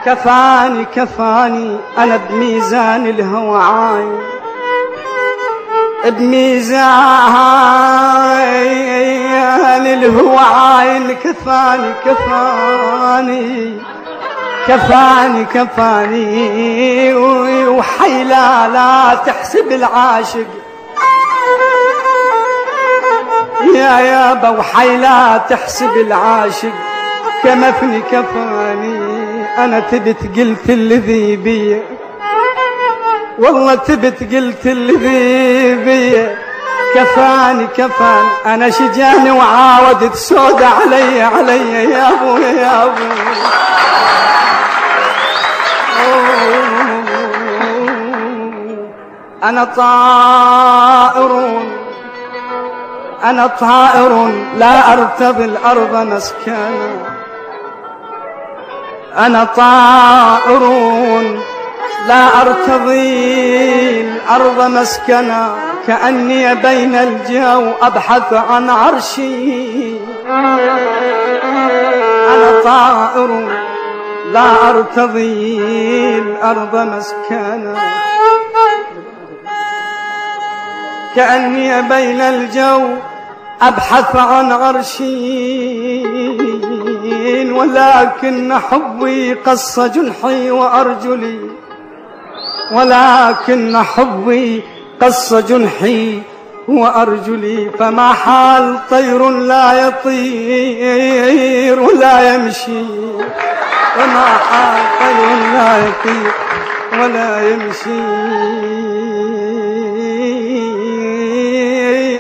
كفاني كفاني أنا بميزان الهوى عاين، بميزان الهوى عاين. كفاني كفاني كفاني كفاني وحيلا لا تحسب العاشق يا يابا، وحيلا تحسب العاشق كمفني. كفاني أنا تبت قلت الذي بي، والله تبت قلت الذي بي. كفاني كفاني أنا شجاني وعاودت سودة علي علي يا أبو يا أبو. أنا طائر أنا طائر لا أرتضي الأرض مسكنا، أنا طائر لا أرتضي الأرض مسكنا، كأني بين الجو أبحث عن عرشي. أنا طائر لا أرتضي الأرض مسكنا، كأني بين الجو أبحث عن عرشي. ولكن حبي قص جنحي وأرجلي، ولكن حبي قص جنحي وأرجلي. فما حال طير لا يطير ولا يمشي، وما حال طير لا يطير ولا يمشي.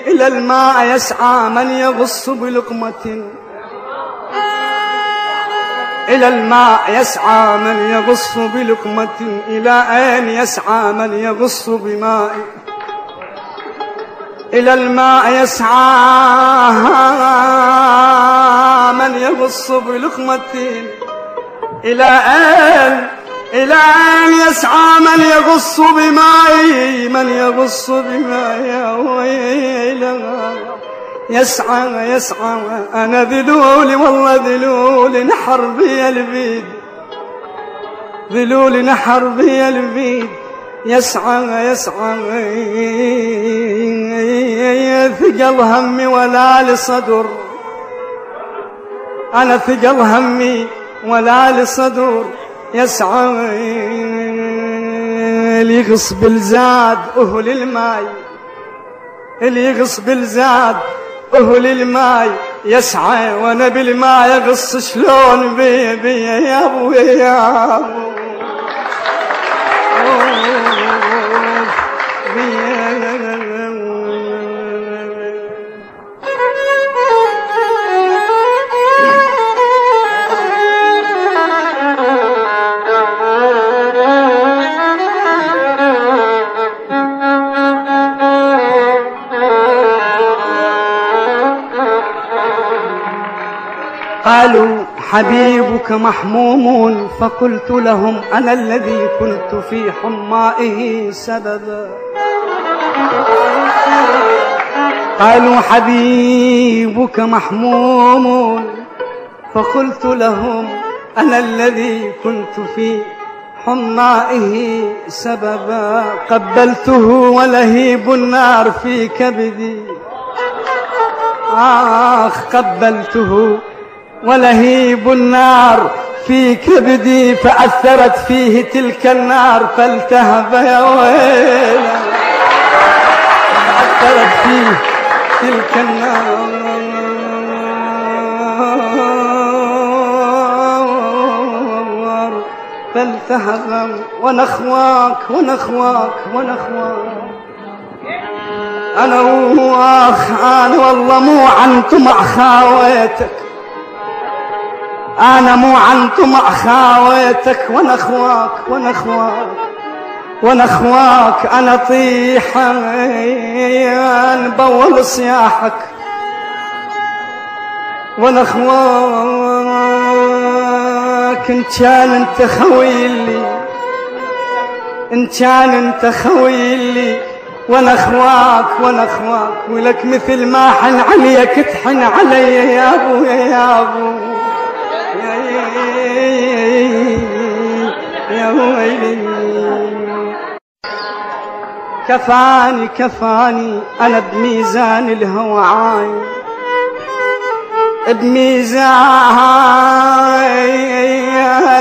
إلى الماء يسعى من يغص بلقمة، إلى الماء يسعى من يغص بلقمة. إلى أين يسعى من يغص بماء؟ إلى الماء يسعى من يغص بلقمة. إلى أين يسعى من يغص بماء؟ من يغص بماء يسعى أنا ذلول والله ذلول نحر بي البيد، ذلول نحر بي البيد. يسعى ثقل همي ولا لصدر، أنا ثقل همي ولا لصدر. يسعى اللي يغص بالزاد أهل الماي، اللي يغص بالزاد أهل الماي. يسعى وانا بالماء يغص شلون بي يا ابو يا ابو. قالوا حبيبك محموم، فقلت لهم أنا الذي كنت في حمائه سببا. قالوا حبيبك محموم، فقلت لهم أنا الذي كنت في حمائه سببا. قبلته ولهيب النار في كبدي، قبلته ولهيب النار في كبدي. فأثرت فيه تلك النار فالتهب يا ويله، فأثرت فيه تلك النار فالتهب. ونخواك ونخواك ونخواك أنا والله مو عن طمع خاويتك، أنا مو عن طمع خاويتك. ونخواك ونخواك ونخواك أنا طيحا بول صياحك. ونخواك إن كان أنت خويلي، إن كان أنت خويلي. ونخواك ونخواك ولك مثل ما حن عليك تحن علي يا أبو يا أبو. ويلي كفاني كفاني أنا بميزان الهوى عاين بميزان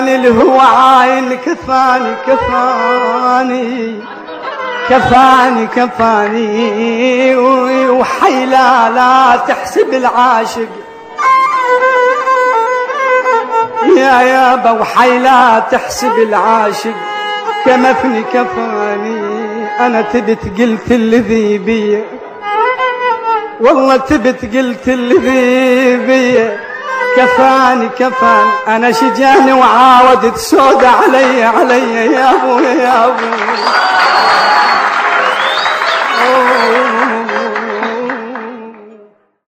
الهوى عاين كفاني كفاني كفاني كفاني وحيلا لا تحسب العاشق يا يابا وحيلا تحسب العاشق كمفني كفاني أنا تبت قلت الذي بي والله تبت قلت الذي بي كفاني كفاني أنا شجاني وعاودت سودة علي يا أبو يا أبو